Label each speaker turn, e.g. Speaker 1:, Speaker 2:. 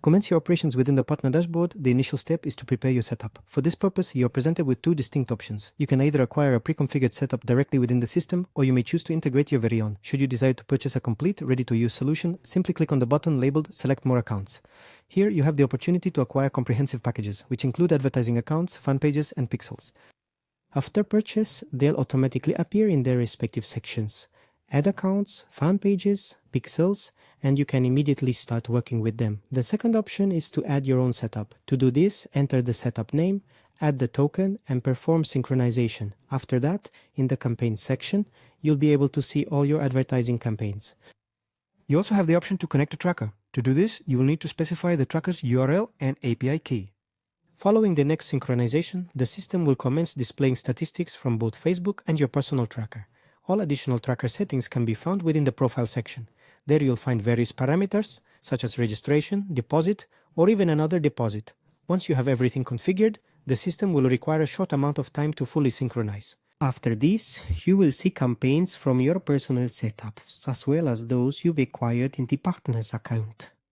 Speaker 1: commence your operations within the partner dashboard, the initial step is to prepare your setup. For this purpose, you are presented with two distinct options. You can either acquire a pre-configured setup directly within the system, or you may choose to integrate your very own. Should you desire to purchase a complete, ready-to-use solution, simply click on the button labeled Select More Accounts. Here, you have the opportunity to acquire comprehensive packages, which include advertising accounts, fan pages, and pixels. After purchase, they'll automatically appear in their respective sections. Add accounts, fan pages, pixels, and you can immediately start working with them. The second option is to add your own setup. To do this, enter the setup name, add the token, and perform synchronization. After that, in the campaign section, you'll be able to see all your advertising campaigns. You also have the option to connect a tracker. To do this, you will need to specify the tracker's URL and API key. Following the next synchronization, the system will commence displaying statistics from both Facebook and your personal tracker. All additional tracker settings can be found within the profile section. There you'll find various parameters, such as registration, deposit, or even another deposit. Once you have everything configured, the system will require a short amount of time to fully synchronize. After this, you will see campaigns from your personal setup, as well as those you've acquired in the partner's account.